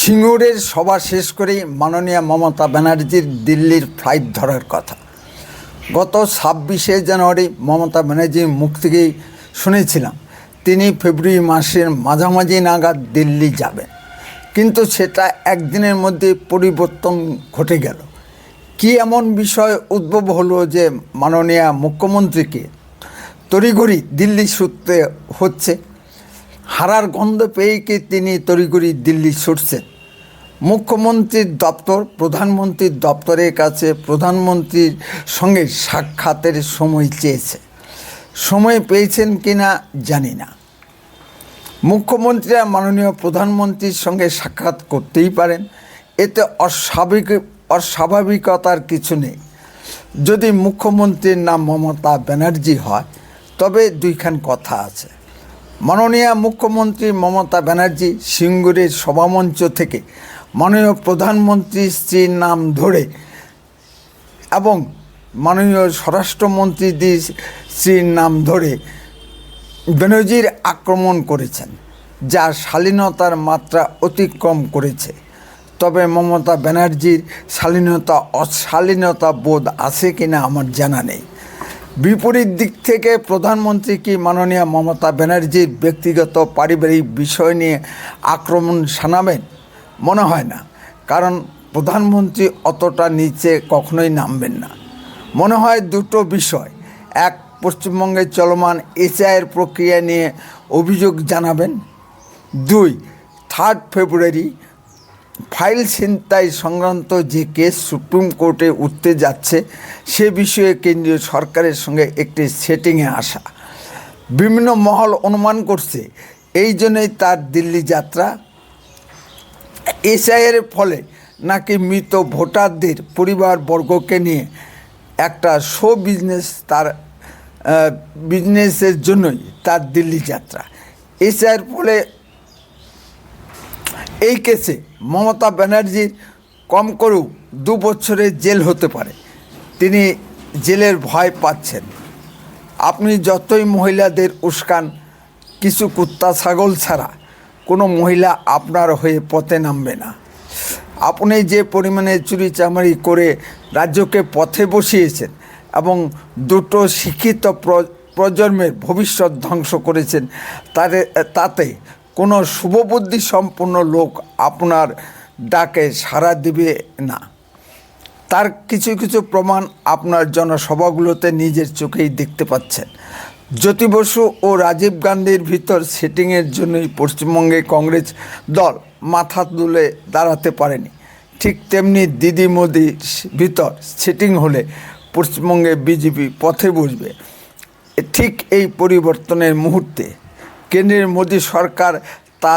সিঙ্গুরের সভা শেষ করেই মাননীয় মমতা ব্যানার্জির দিল্লির ফ্লাইট ধরার কথা। গত 26শে জানুয়ারি মমতা ব্যানার্জির মুখ থেকেই শুনেছিলাম তিনি ফেব্রুয়ারি মাসের মাঝামাঝি নাগাদ দিল্লি যাবেন, কিন্তু সেটা একদিনের মধ্যে পরিবর্তন ঘটে গেল। কি এমন বিষয় উদ্ভব হলো যে মাননীয় মুখ্যমন্ত্রীকে তড়িঘড়ি দিল্লি ছুটতে হচ্ছে? হারার গন্ধ পেয়েই কি তিনি তড়িঘড়ি দিল্লি ছুটছেন? মুখ্যমন্ত্রীর দপ্তর প্রধানমন্ত্রীর দপ্তরের কাছে প্রধানমন্ত্রীর সঙ্গে সাক্ষাতের সময় চেয়েছে। সময় পেয়েছেন কিনা জানি না। মুখ্যমন্ত্রীরা মাননীয় প্রধানমন্ত্রীর সঙ্গে সাক্ষাৎ করতেই পারেন, এতে অস্বাভাবিকতার কিছু নেই। যদি মুখ্যমন্ত্রীর নাম মমতা ব্যানার্জি হয় তবে দুইখান কথা আছে। মাননীয় মুখ্যমন্ত্রী মমতা ব্যানার্জি সিঙ্গুরের সভামঞ্চ থেকে মাননীয় প্রধানমন্ত্রী স্ত্রীর নাম ধরে এবং মাননীয় স্বরাষ্ট্রমন্ত্রী স্ত্রীর নাম ধরে ব্যানার্জির আক্রমণ করেছেন, যা শালীনতার মাত্রা অতিক্রম করেছে। তবে মমতা ব্যানার্জির অশালীনতা বোধ আছে কিনা আমার জানা নেই। বিপরীত দিক থেকে প্রধানমন্ত্রী কি মাননীয় মমতা ব্যানার্জির ব্যক্তিগত পারিবারিক বিষয় নিয়ে আক্রমণ শানাবেন? মনে হয় না, কারণ প্রধানমন্ত্রী অতটা নিচে কখনোই নামবেন না। মনে হয় দুটো বিষয়: এক, পশ্চিমবঙ্গে চলমান এসআইয়ের প্রক্রিয়া নিয়ে অভিযোগ জানাবেন। দুই, 3 ফেব্রুয়ারি ফাইল ছিনতাই সংক্রান্ত যে কেস সুপ্রিম কোর্টে উঠতে যাচ্ছে সে বিষয়ে কেন্দ্রীয় সরকারের সঙ্গে একটি সেটিংয়ে আসা। বিভিন্ন মহল অনুমান করছে এই জন্যই তার দিল্লি যাত্রা। এসআইয়ের ফলে নাকি মৃত ভোটারদের পরিবারবর্গকে নিয়ে একটা শো বিজনেসের জন্যই তার দিল্লি যাত্রা। এসআইয়ের ফলে এই কেসে মমতা ব্যানার্জির কম করেও 2 বছরের জেল হতে পারে। তিনি জেলের ভয় পাচ্ছেন। আপনি যতই মহিলাদের উস্কান, কিছু কুত্তা ছাগল ছাড়া কোনো মহিলা আপনার হয়ে পথে নামবে না। আপনি যে পরিমাণে চুরি চামারি করে রাজ্যকে পথে বসিয়েছেন এবং দুটো শিক্ষিত প্রজন্মের ভবিষ্যৎ ধ্বংস করেছেন, তাতে কোনো শুভবুদ্ধি সম্পন্ন লোক আপনার ডাকে সাড়া দিবে না। তার কিছু কিছু প্রমাণ আপনার জনসভাগুলোতে নিজের চোখেই দেখতে পাচ্ছেন। জ্যোতি বসু ও রাজীব গান্ধীর ভিতর সেটিংয়ের জন্যই পশ্চিমবঙ্গে কংগ্রেস দল মাথা তুলে দাঁড়াতে পারেনি। ঠিক তেমনি দিদি মোদির ভিতর সেটিং হলে পশ্চিমবঙ্গে বিজেপি পথে বসবে। ঠিক এই পরিবর্তনের মুহূর্তে কেন্দ্রের মোদী সরকার তা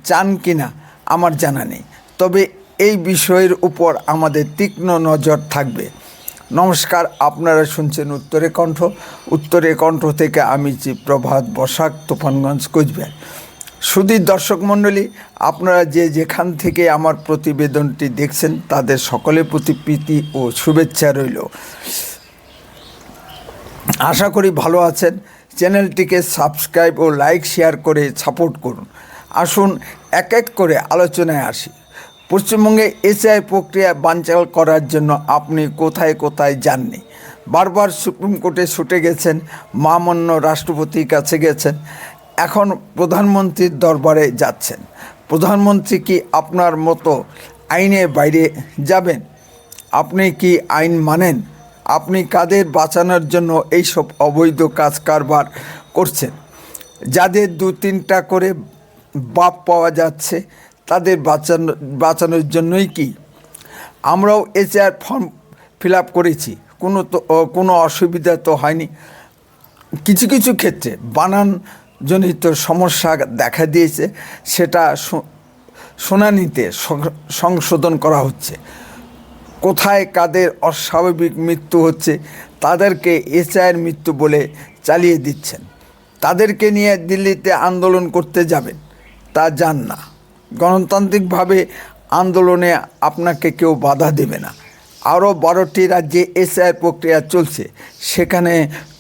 চান কিনা আমার জানা নেই, তবে এই বিষয়ের উপর আমাদের তীক্ষ্ণ নজর থাকবে। নমস্কার, আপনারা শুনছেন উত্তরে কণ্ঠ। উত্তরে কণ্ঠ থেকে আমি প্রভাত বসাক, তুফানগঞ্জ, কোচবিহার। সুধী দর্শক মণ্ডলী, আপনারা যেখান থেকে আমার প্রতিবেদনটি দেখছেন তাদের সকলের প্রতি প্রীতি ও শুভেচ্ছা রইল। আশা করি ভালো আছেন। চ্যানেলটিকে সাবস্ক্রাইব ও লাইক শেয়ার করে সাপোর্ট করুন। আসুন এক এক করে আলোচনায় আসি। পশ্চিমবঙ্গে এসআই প্রক্রিয়া বানচাল করার জন্য আপনি কোথায় কোথায় যাননি? বারবার সুপ্রিম কোর্টে ছুটে গেছেন, মহামান্য রাষ্ট্রপতির কাছে গেছেন, এখন প্রধানমন্ত্রীর দরবারে যাচ্ছেন। প্রধানমন্ত্রী কি আপনার মতো আইনের বাইরে যাবেন? আপনি কি আইন মানেন? আপনি কাদের বাঁচানোর জন্য এইসব অবৈধ কাজ কারবার করছেন? যাদের 2-3টা করে বাপ পাওয়া যাচ্ছে তাদের বাঁচানোর জন্যই কি? আমরাও এসআর ফর্ম ফিল আপ করেছি, কোনো অসুবিধা তো হয়নি। কিছু কিছু ক্ষেত্রে বানানজনিত সমস্যা দেখা দিয়েছে, সেটা শুনানিতে সংশোধন করা হচ্ছে। কোথায় কাদের অস্বাভাবিক মৃত্যু হচ্ছে তাদেরকে এসআইয়ের মৃত্যু বলে চালিয়ে দিচ্ছেন। তাদেরকে নিয়ে দিল্লিতে আন্দোলন করতে যাবেন, তা যান না। গণতান্ত্রিকভাবে আন্দোলনে আপনাকে কেউ বাধা দেবে না। আরও 12টি রাজ্যে এসআইয়ের প্রক্রিয়া চলছে, সেখানে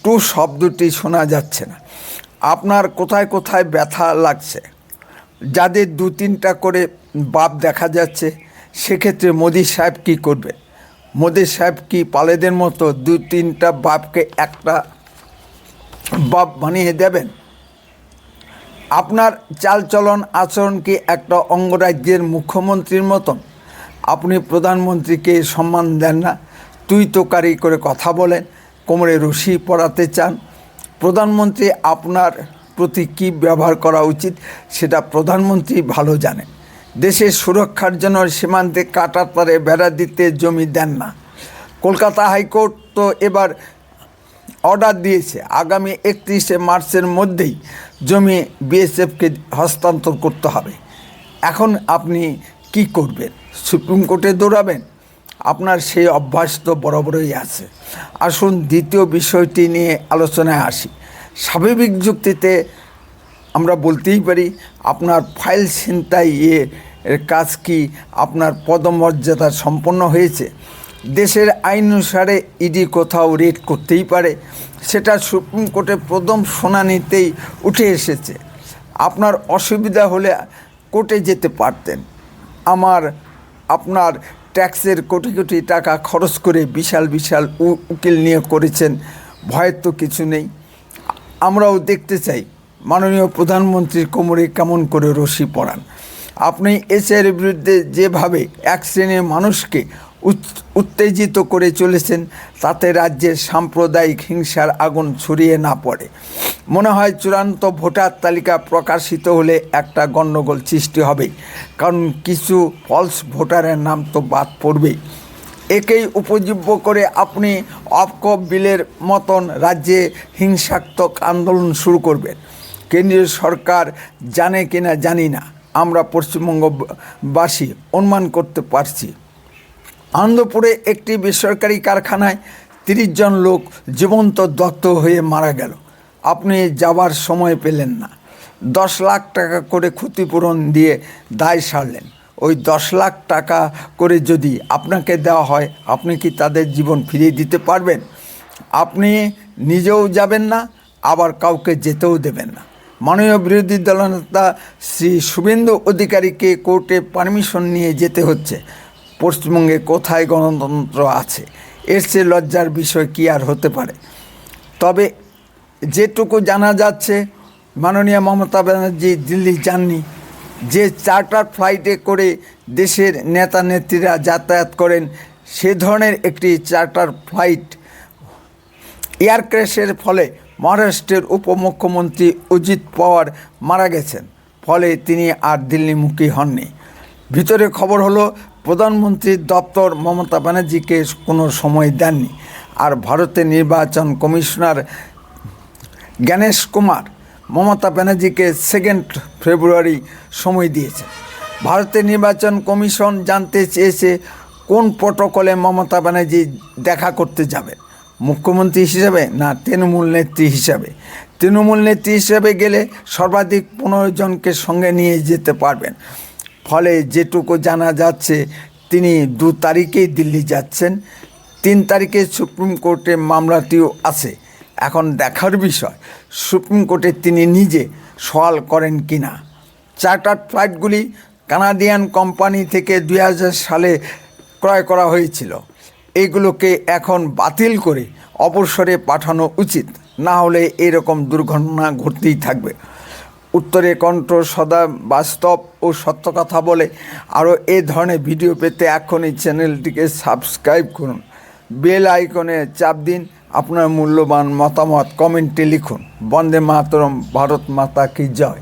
টু শব্দটি শোনা যাচ্ছে না। আপনার কোথায় কোথায় ব্যথা লাগছে? যাদের 2-3টা করে বাপ দেখা যাচ্ছে, সেক্ষেত্রে মোদি সাহেব কী করবেন? মোদি সাহেব কি পালেদের মতো 2-3টা বাপকে একটা বাপ বানিয়ে দেবেন? আপনার চালচলন আচরণ কি একটা অঙ্গরাজ্যের মুখ্যমন্ত্রীর মতন? আপনি প্রধানমন্ত্রীকে সম্মান দেন না, তুই তোকারি করে কথা বলেন, কোমরে রশি পরাতে চান। প্রধানমন্ত্রী আপনার প্রতি কী ব্যবহার করা উচিত সেটা প্রধানমন্ত্রী ভালো জানেন। দেশের সুরক্ষার জন্য সীমান্তে কাঁটার তারে বেড়া দিতে জমি দেন না। কলকাতা হাইকোর্ট তো এবার অর্ডার দিয়েছে আগামী 31শে মার্চের মধ্যেই জমি বিএসএফকে হস্তান্তর করতে হবে। এখন আপনি কি করবেন? সুপ্রিম কোর্টে দৌড়াবেন? আপনার সেই অভ্যাস তো বরাবরই আছে। আসুন দ্বিতীয় বিষয়টি নিয়ে আলোচনায় আসি। স্বাভাবিক যুক্তিতে আমরা বলতেই পারি আপনার ফাইল ছিনতাই এর কাজ কি আপনার পদমর্যাদা সম্পন্ন হয়েছে? দেশের আইন অনুসারে ইডি কোথাও রেড করতেই পারে, সেটা সুপ্রিম কোর্টে প্রথম শুনানিতেই উঠে এসেছে। আপনার অসুবিধা হলে কোর্টে যেতে পারতেন। আপনার ট্যাক্সের কোটি কোটি টাকা খরচ করে বিশাল বিশাল উকিল নিয়োগ করেছেন, ভয়ের তো কিছু নেই। আমরাও দেখতে চাই মাননীয় প্রধানমন্ত্রীর কোমরে কেমন করে রশি পরান। আপনি এসের বিরুদ্ধে যেভাবে এক শ্রেণীর মানুষকে উত্তেজিত করে চলেছেন, তাতে রাজ্যের সাম্প্রদায়িক হিংসার আগুন ছড়িয়ে না পড়ে। মনে হয় চূড়ান্ত ভোটার তালিকা প্রকাশিত হলে একটা গণ্ডগোল সৃষ্টি হবেই, কারণ কিছু ফলস ভোটারের নাম তো বাদ পড়বেই। একেই উপজীব্য করে আপনি অফকপ বিলের মতন রাজ্যে হিংসাত্মক আন্দোলন শুরু করবেন। কেন্দ্রীয় সরকার জানে কিনা জানি না, আমরা পশ্চিমবঙ্গবাসী অনুমান করতে পারছি। আনন্দপুরে একটি বেসরকারি কারখানায় 30 জন লোক জীবন্ত দগ্ধ হয়ে মারা গেল। আপনি যাবার সময় পেলেন না, 10 লাখ টাকা করে ক্ষতিপূরণ দিয়ে দায় সারলেন। ওই 10 লাখ টাকা করে যদি আপনাকে দেওয়া হয়, আপনি কি তাদের জীবন ফিরিয়ে দিতে পারবেন? আপনি নিজেও যাবেন না, আবার কাউকে যেতেও দেবেন না। মাননীয় বিরোধী দলনেতা শ্রী শুভেন্দু অধিকারীকে কোর্টে পারমিশন নিয়ে যেতে হচ্ছে। পশ্চিমবঙ্গে কোথায় গণতন্ত্র আছে? এর চেয়ে লজ্জার বিষয় কী আর হতে পারে? তবে যেটুকু জানা যাচ্ছে, মাননীয় মমতা ব্যানার্জি দিল্লি যাননি। যে চার্টার ফ্লাইটে করে দেশের নেতা নেত্রীরা যাতায়াত করেন, সে ধরনের একটি চার্টার ফ্লাইট এয়ার ক্র্যাশের ফলে মহারাষ্ট্রের উপমুখ্যমন্ত্রী অজিত পাওয়ার মারা গেছেন। ফলে তিনি আর দিল্লিমুখী হননি। ভিতরে খবর হলো প্রধানমন্ত্রীর দপ্তর মমতা ব্যানার্জিকে কোনো সময় দেননি। আর ভারতের নির্বাচন কমিশনার জ্ঞানেশ কুমার মমতা ব্যানার্জিকে 2 ফেব্রুয়ারি সময় দিয়েছেন। ভারতের নির্বাচন কমিশন জানতে চেয়েছে কোন প্রটোকলে মমতা ব্যানার্জি দেখা করতে যাবেন, মুখ্যমন্ত্রী হিসাবে না তৃণমূল নেত্রী হিসাবে। তৃণমূল নেত্রী হিসাবে গেলে সর্বাধিক 15 জনকে সঙ্গে নিয়ে যেতে পারবেন। ফলে যেটুকু জানা যাচ্ছে, তিনি 2 তারিখেই দিল্লি যাচ্ছেন। 3 তারিখে সুপ্রিম কোর্টে মামলাটিও আছে। এখন দেখার বিষয় সুপ্রিম কোর্টে তিনি নিজে সওয়াল করেন কি না। চার্টার্ড ফ্লাইটগুলি কানাডিয়ান কোম্পানি থেকে 2000 সালে ক্রয় করা হয়েছিল। এগুলোকে এখন বাতিল করে অবসরে পাঠানো উচিত, না হলে এরকম দুর্ঘটনা ঘটতেই থাকবে। উত্তরে কণ্ঠ সদা বাস্তব ও সত্য কথা বলে। আরও এই ধরনের ভিডিও পেতে এখনই চ্যানেলটিকে সাবস্ক্রাইব করুন, বেল আইকনে চাপ দিন, আপনার মূল্যবান মতামত কমেন্টে লিখুন। বন্দে মাতরম, ভারত মাতা কি জয়।